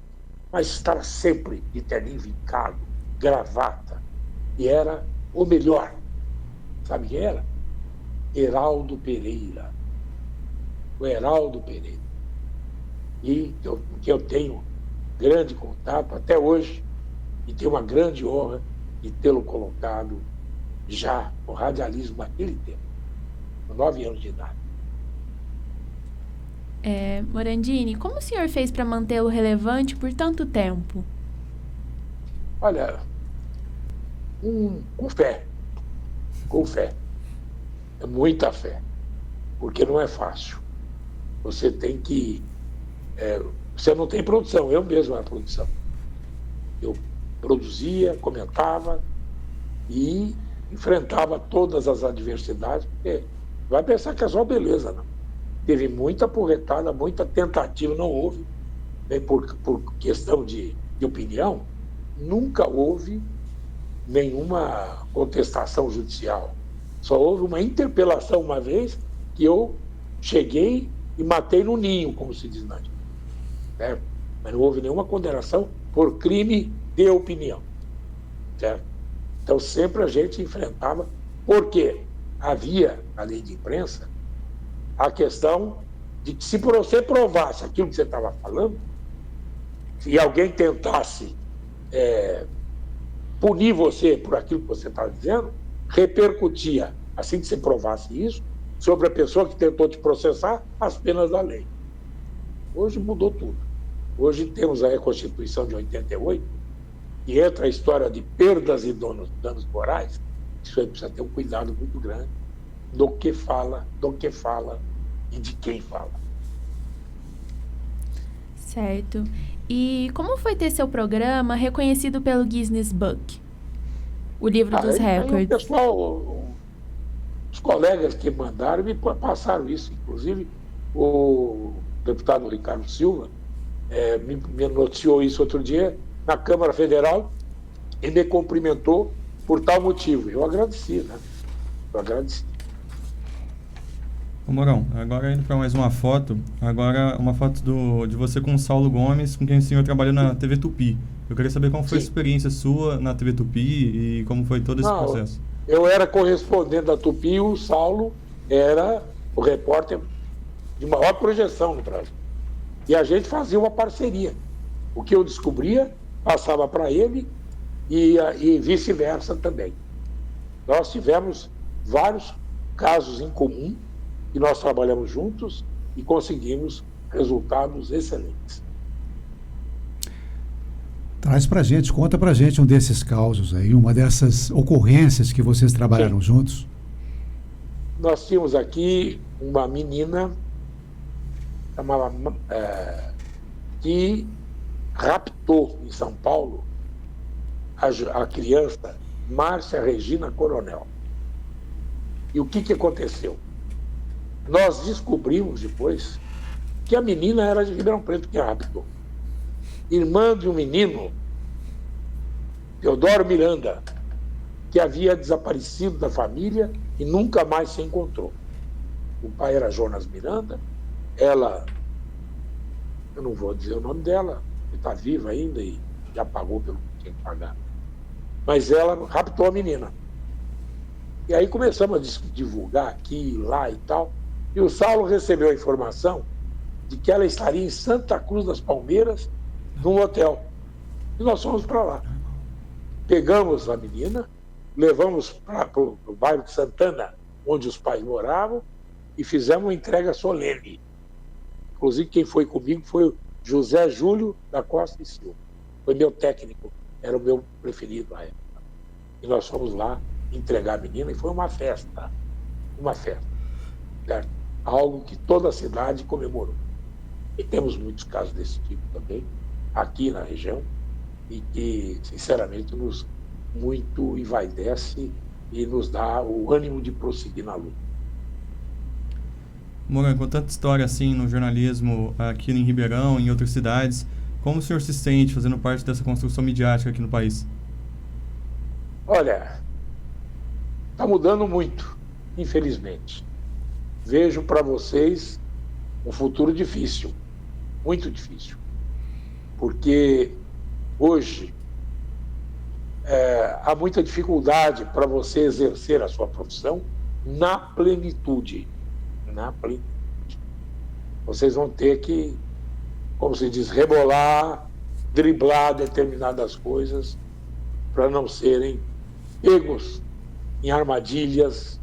mas estava sempre de terninho vincado, gravata. E era o melhor. Sabe quem era? Heraldo Pereira. O Heraldo Pereira. E que eu tenho grande contato até hoje, e tenho uma grande honra de tê-lo colocado já no radialismo naquele tempo, com 9 anos de idade. Morandini, como o senhor fez para mantê-lo relevante por tanto tempo? Olha, com fé. Com fé. É muita fé. Porque não é fácil. Você tem que... você não tem produção. Eu mesmo era produção. Eu produzia, comentava e enfrentava todas as adversidades, porque vai pensar que é só beleza, não. Teve muita porretada, muita tentativa, não houve, nem por questão de opinião, nunca houve nenhuma contestação judicial. Só houve uma interpelação uma vez que eu cheguei e matei no ninho, como se diz na Antiga, certo? Mas não houve nenhuma condenação por crime de opinião, certo? Então sempre a gente enfrentava, porque havia na lei de imprensa a questão de que se você provasse aquilo que você estava falando, se alguém tentasse punir você por aquilo que você está dizendo, repercutia, assim que você provasse isso, sobre a pessoa que tentou te processar, as penas da lei. Hoje mudou tudo. Hoje temos a Constituição de 88, e entra a história de perdas e danos morais. Isso aí precisa ter um cuidado muito grande do que fala e de quem fala. Certo. E como foi ter seu programa reconhecido pelo Guinness Book? O livro dos recordes. O pessoal, os colegas que mandaram me passaram isso. Inclusive, o deputado Ricardo Silva me noticiou isso outro dia na Câmara Federal e me cumprimentou por tal motivo. Eu agradeci, né? Eu agradeci. Ô Mourão, agora indo para mais uma foto, agora uma foto de você com o Saulo Gomes, com quem o senhor trabalhou na TV Tupi. Eu queria saber como foi a experiência sua na TV Tupi e como foi todo esse processo. Eu era correspondente da Tupi e o Saulo era o repórter de maior projeção no Brasil. E a gente fazia uma parceria. O que eu descobria, passava para ele e vice-versa também. Nós tivemos vários casos em comum e nós trabalhamos juntos e conseguimos resultados excelentes. Traz pra gente, conta pra gente um desses causos aí, uma dessas ocorrências que vocês trabalharam juntos. Nós tínhamos aqui uma menina que raptou em São Paulo a criança Márcia Regina Coronel. E o que aconteceu? Nós descobrimos depois que a menina era de Ribeirão Preto que raptou. Irmã de um menino, Teodoro Miranda, que havia desaparecido da família e nunca mais se encontrou. O pai era Jonas Miranda, ela, eu não vou dizer o nome dela, está viva ainda e já pagou pelo que tinha que pagar. Mas ela raptou a menina. E aí começamos a divulgar aqui, lá e tal. E o Saulo recebeu a informação de que ela estaria em Santa Cruz das Palmeiras, num hotel. E nós fomos para lá. Pegamos a menina, levamos para o bairro de Santana, onde os pais moravam, e fizemos uma entrega solene. Inclusive, quem foi comigo foi o José Júlio da Costa e Silva. Foi meu técnico, era o meu preferido na época. E nós fomos lá entregar a menina e foi uma festa. Uma festa. Certo? Algo que toda a cidade comemorou. E temos muitos casos desse tipo também, aqui na região, e que, sinceramente, nos muito envaidece e nos dá o ânimo de prosseguir na luta. Mourão, com tanta história assim no jornalismo aqui em Ribeirão, em outras cidades, como o senhor se sente fazendo parte dessa construção midiática aqui no país? Olha, está mudando muito, infelizmente. Vejo para vocês um futuro difícil, muito difícil, porque hoje há muita dificuldade para você exercer a sua profissão na plenitude. Na plenitude. Vocês vão ter que, como se diz, rebolar, driblar determinadas coisas para não serem pegos em armadilhas,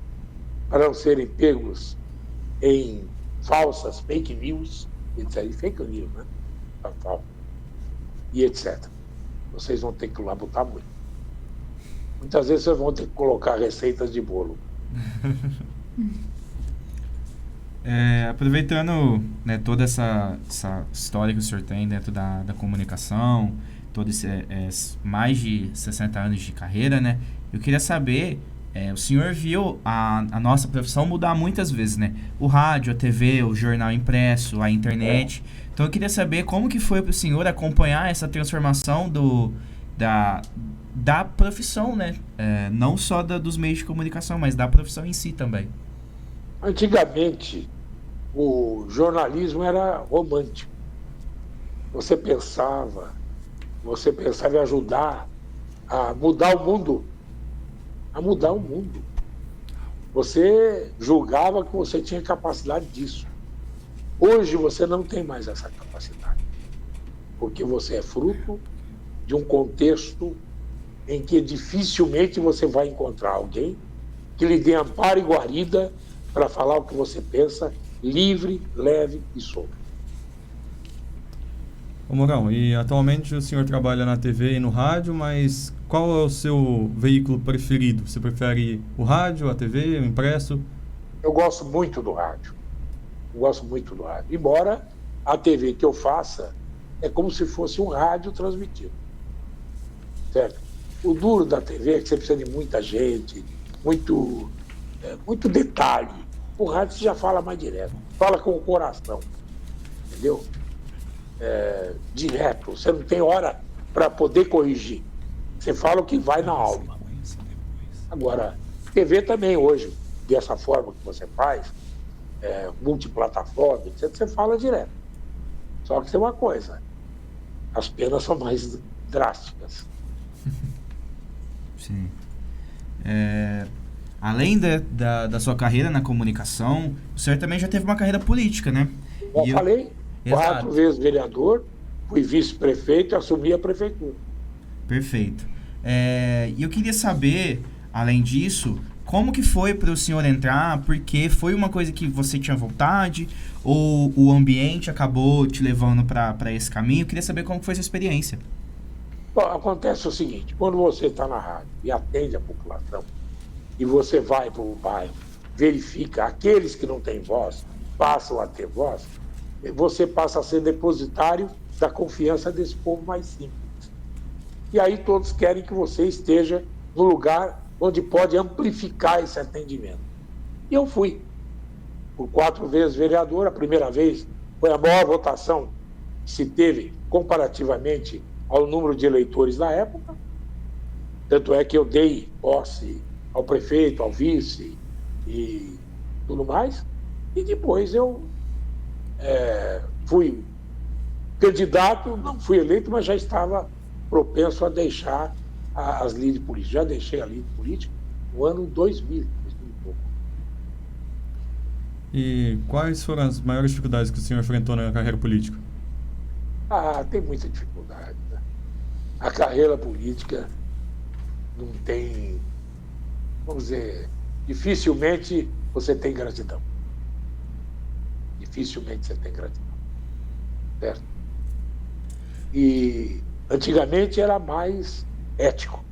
para não serem pegos em falsas fake news, etc. Fake news, né? E etc. Vocês vão ter que labutar muito. Muitas vezes vocês vão ter que colocar receitas de bolo. Aproveitando, né, toda essa história que o senhor tem dentro da comunicação, todos mais de 60 anos de carreira, né? Eu queria saber, o senhor viu a nossa profissão mudar muitas vezes, né? O rádio, a TV, o jornal impresso, a internet. Então eu queria saber como que foi para o senhor acompanhar essa transformação da profissão, né? Não só dos meios de comunicação, mas da profissão em si também. Antigamente, o jornalismo era romântico. Você pensava em ajudar a mudar o mundo. Você julgava que você tinha capacidade disso. Hoje você não tem mais essa capacidade. Porque você é fruto de um contexto em que dificilmente você vai encontrar alguém que lhe dê amparo e guarida para falar o que você pensa, livre, leve e solto. Ô Mourão, e atualmente o senhor trabalha na TV e no rádio, mas qual é o seu veículo preferido? Você prefere o rádio, a TV, o impresso? Eu gosto muito do rádio. Embora a TV que eu faça é como se fosse um rádio transmitido. Certo? O duro da TV é que você precisa de muita gente, muito detalhe. O rádio você já fala mais direto, fala com o coração, entendeu? Direto, você não tem hora para poder corrigir. Você fala o que vai na alma. Agora, TV também hoje, dessa forma que você faz, multiplataforma, etc., você fala direto. Só que tem uma coisa, as penas são mais drásticas. Sim. Além da sua carreira na comunicação, o senhor também já teve uma carreira política, né? Já falei, 4 Exato. vezes vereador, fui vice-prefeito e assumi a prefeitura. Perfeito. E eu queria saber, além disso, como que foi para o senhor entrar? Porque foi uma coisa que você tinha vontade ou o ambiente acabou te levando para esse caminho? Eu queria saber como foi essa experiência. Bom, acontece o seguinte, quando você está na rádio e atende a população, e você vai para o bairro, verifica aqueles que não têm voz, passam a ter voz, você passa a ser depositário da confiança desse povo mais simples. E aí todos querem que você esteja no lugar onde pode amplificar esse atendimento. E eu fui. Por 4 vezes vereador, a primeira vez foi a maior votação que se teve comparativamente ao número de eleitores da época. Tanto é que eu dei posse ao prefeito, ao vice e tudo mais. E depois eu fui candidato, não fui eleito, mas já estava propenso a deixar as lides políticas. Já deixei a lide política no ano 2000 e pouco. E quais foram as maiores dificuldades que o senhor enfrentou na carreira política? Tem muita dificuldade, né? A carreira política não tem, vamos dizer, dificilmente você tem gratidão. Dificilmente você tem gratidão. Certo? E antigamente era mais ético.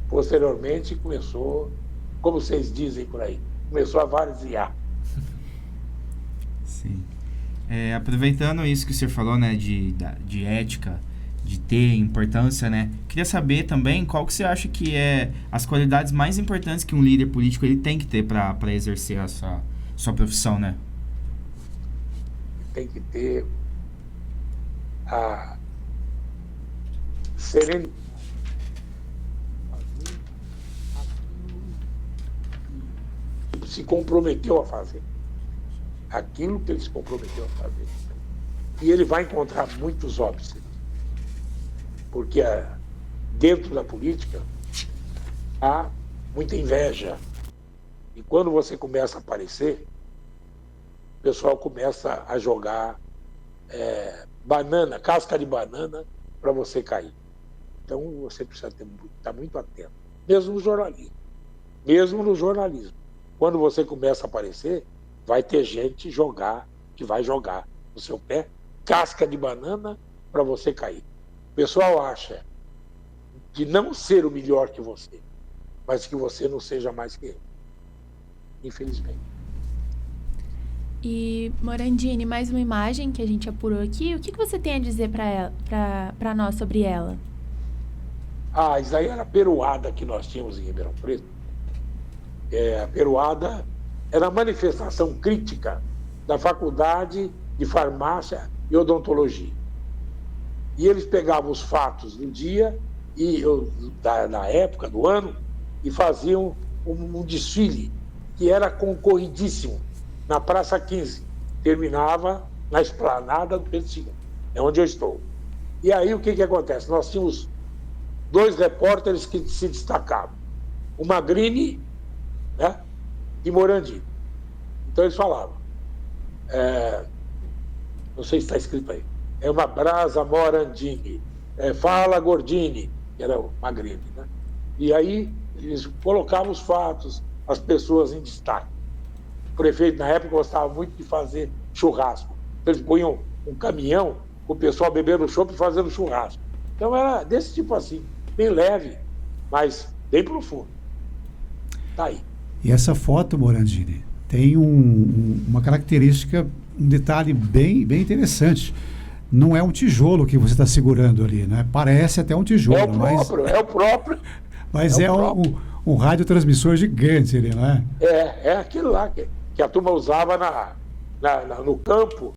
Posteriormente começou, como vocês dizem por aí, começou a varzear. Sim. Aproveitando isso que o senhor falou, né, de ética, de ter importância, né, queria saber também qual que você acha que é as qualidades mais importantes que um líder político ele tem que ter para exercer a sua profissão, né? Tem que ter a serenidade. Se comprometeu a fazer. Aquilo que ele se comprometeu a fazer. E ele vai encontrar muitos óbices. Porque dentro da política há muita inveja. E quando você começa a aparecer, o pessoal começa a jogar casca de banana para você cair. Então você precisa estar muito atento. Mesmo no jornalismo. Quando você começa a aparecer, vai ter gente que vai jogar no seu pé casca de banana para você cair. O pessoal acha de não ser o melhor que você, mas que você não seja mais que ele. Infelizmente. E, Morandini, mais uma imagem que a gente apurou aqui. O que você tem a dizer para nós sobre ela? Isso aí era a peruada que nós tínhamos em Ribeirão Preto. A peruada era a manifestação crítica da Faculdade de Farmácia e Odontologia. E eles pegavam os fatos do dia, da época, do ano, e faziam um desfile que era concorridíssimo na Praça 15. Terminava na esplanada do Pedro II, é onde eu estou. E aí o que acontece? Nós tínhamos 2 repórteres que se destacavam. O Magrini, né, e Morandini. Então eles falavam, não sei se está escrito aí, é uma brasa Morandini, Fala Gordini, que era o Magrini, né? E aí eles colocavam os fatos, as pessoas em destaque. O prefeito, na época, gostava muito de fazer churrasco. Eles punham um caminhão com o pessoal bebendo chopp e fazendo churrasco. Então era desse tipo assim, bem leve, mas bem profundo. Tá aí. E essa foto, Morandini, tem uma característica, um detalhe bem interessante. Não é um tijolo que você está segurando ali, né? Parece até um tijolo. É o próprio. Mas é um radiotransmissor gigante ali, não é? É aquilo lá que a turma usava no campo,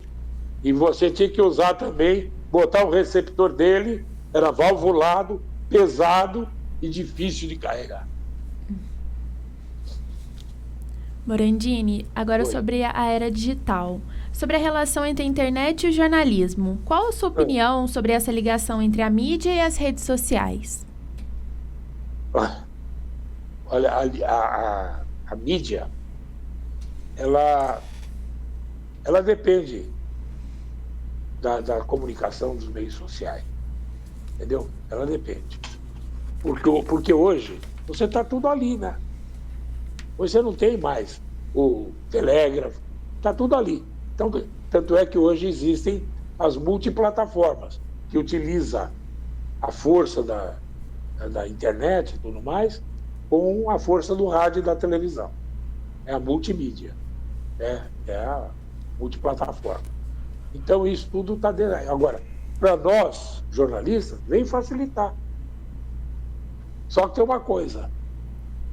e você tinha que usar também, botar o receptor dele, era valvulado, pesado e difícil de carregar. Morandini, agora Oi. sobre a era digital. Sobre a relação entre a internet e o jornalismo. Qual a sua opinião sobre essa ligação entre a mídia e as redes sociais? Olha, a mídia, ela depende da comunicação dos meios sociais. Entendeu? Ela depende. Porque hoje você está tudo ali, né? Você não tem mais o telégrafo, está tudo ali. Então, tanto é que hoje existem as multiplataformas, que utilizam a força da internet e tudo mais, com a força do rádio e da televisão. É a multimídia, é a multiplataforma. Então, isso tudo está dentro. Agora, para nós, jornalistas, vem facilitar. Só que tem uma coisa,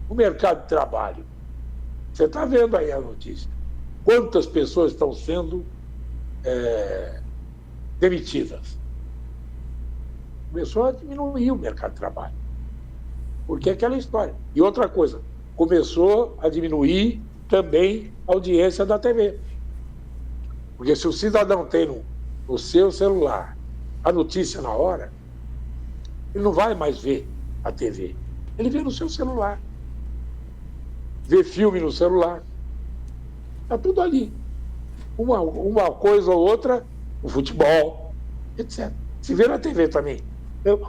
o mercado de trabalho. Você está vendo aí a notícia. Quantas pessoas estão sendo demitidas? Começou a diminuir o mercado de trabalho. Porque é aquela história. E outra coisa, começou a diminuir também a audiência da TV. Porque se o cidadão tem no seu celular a notícia na hora, ele não vai mais ver a TV. Ele vê no seu celular. Vê filme no celular. Está tudo ali. Uma coisa ou outra, o futebol, etc. Se vê na TV também.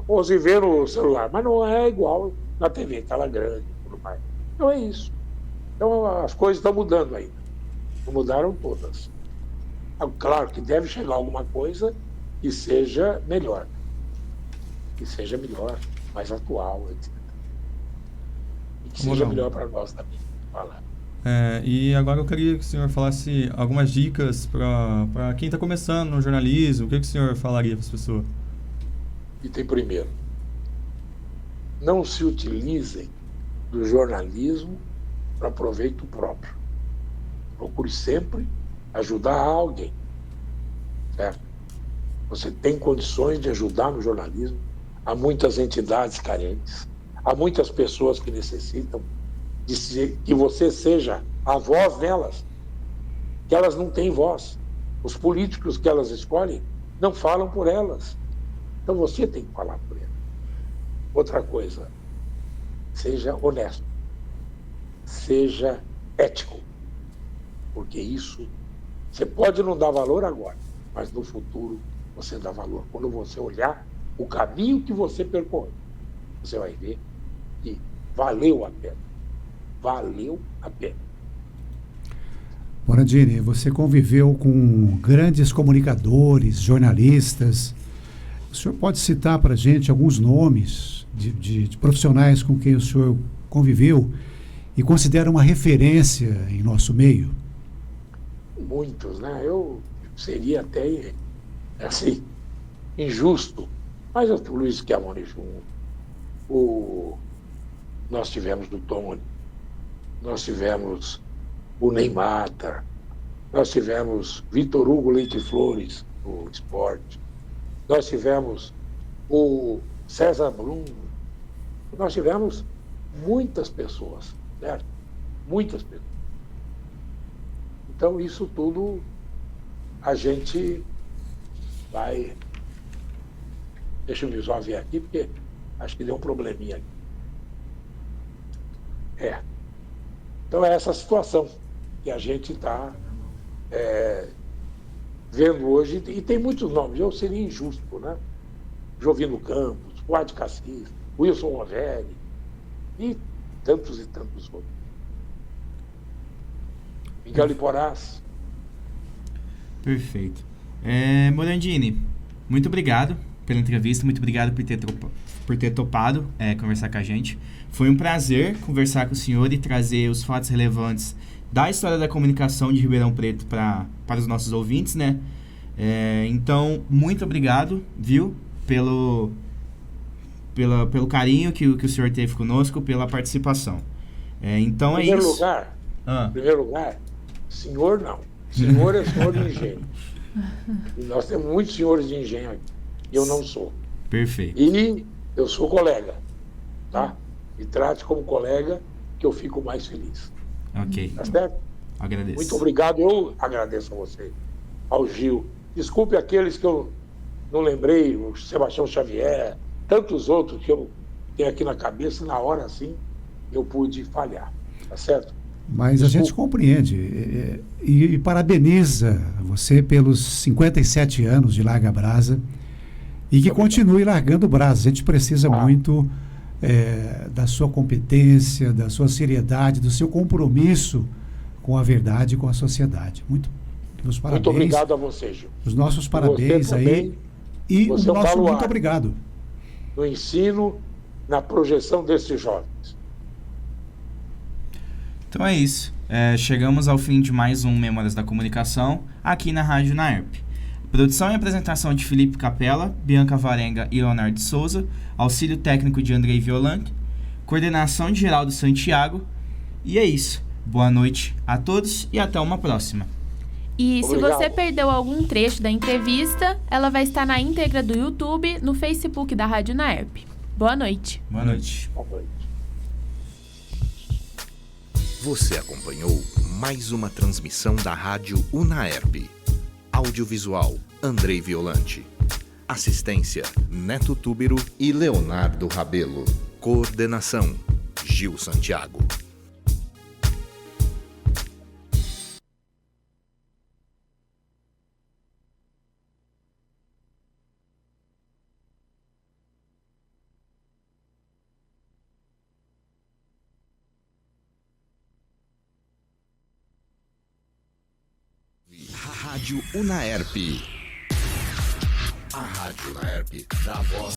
Ou se vê no celular. Mas não é igual na TV, tela grande e tudo mais. Então é isso. Então as coisas estão mudando ainda. Não mudaram todas. Claro que deve chegar alguma coisa que seja melhor. Que seja melhor, mais atual, etc. E que seja melhor para nós também. Falar. E agora eu queria que o senhor falasse algumas dicas para quem está começando no jornalismo. O que o senhor falaria para as pessoas? E tem primeiro, não se utilizem do jornalismo para proveito próprio. Procure sempre ajudar alguém, certo? Você tem condições de ajudar no jornalismo. Há muitas entidades carentes, há muitas pessoas que necessitam que você seja a voz delas, que elas não têm voz. Os políticos que elas escolhem não falam por elas. Então você tem que falar por elas. Outra coisa, seja honesto, seja ético, porque isso você pode não dar valor agora, mas no futuro você dá valor. Quando você olhar o caminho que você percorreu, você vai ver que valeu a pena. Valeu a pena. Morandini, você conviveu com grandes comunicadores, jornalistas. O senhor pode citar para a gente alguns nomes de profissionais com quem o senhor conviveu e considera uma referência em nosso meio? Muitos, né? Eu seria até, assim, injusto. Mas o Luiz Chiavone Júnior, nós tivemos o Tony, nós tivemos o Neymar, nós tivemos Vitor Hugo Leite Flores, o esporte, nós tivemos o César Brum, nós tivemos muitas pessoas, certo? Muitas pessoas. Então, isso tudo a gente vai... Deixa o visual ver aqui, porque acho que deu um probleminha aqui. Então, é essa situação que a gente está vendo hoje. E tem muitos nomes. Eu seria injusto, né? Jovino Campos, Fuad Cassis, Wilson Rovelli e tantos outros. Miguel Liporaz. Perfeito. Morandini, muito obrigado pela entrevista, muito obrigado por ter topado conversar com a gente. Foi um prazer conversar com o senhor e trazer os fatos relevantes da história da comunicação de Ribeirão Preto para os nossos ouvintes, né? Então, muito obrigado, viu, pelo carinho que o senhor teve conosco, pela participação. Então é isso. Em primeiro lugar, senhor não. Senhor é senhor de engenho. E nós temos muitos senhores de engenho aqui. Eu não sou. Perfeito. E eu sou colega, tá? Me trate como colega, que eu fico mais feliz. Ok. Tá certo? Agradeço. Muito obrigado. Eu agradeço a você, ao Gil. Desculpe aqueles que eu não lembrei, o Sebastião Xavier, tantos outros que eu tenho aqui na cabeça, na hora assim, eu pude falhar. Tá certo? Mas a gente compreende e parabeniza você pelos 57 anos de Larga Brasa e que continue largando brasa. A gente precisa muito da sua competência, da sua seriedade, do seu compromisso com a verdade e com a sociedade. Meus parabéns. Muito obrigado a você, Gil. Os nossos parabéns aí. E o nosso muito obrigado. No ensino, na projeção desses jovens. Então é isso. Chegamos ao fim de mais um Memórias da Comunicação, aqui na Rádio Unaerp. Produção e apresentação de Felipe Capella, Bianca Varenga e Leonardo Souza, auxílio técnico de Andrei Violante, coordenação de Geraldo Santiago. E é isso. Boa noite a todos e até uma próxima. E Obrigado. se você perdeu algum trecho da entrevista, ela vai estar na íntegra do YouTube, no Facebook da Rádio Unaerp. Boa noite. Boa noite. Boa noite. Você acompanhou mais uma transmissão da Rádio Unaerp. Audiovisual, Andrei Violante. Assistência, Neto Túbero e Leonardo Rabelo. Coordenação, Gil Santiago. Rádio Unaerp. A Rádio Unaerp dá voz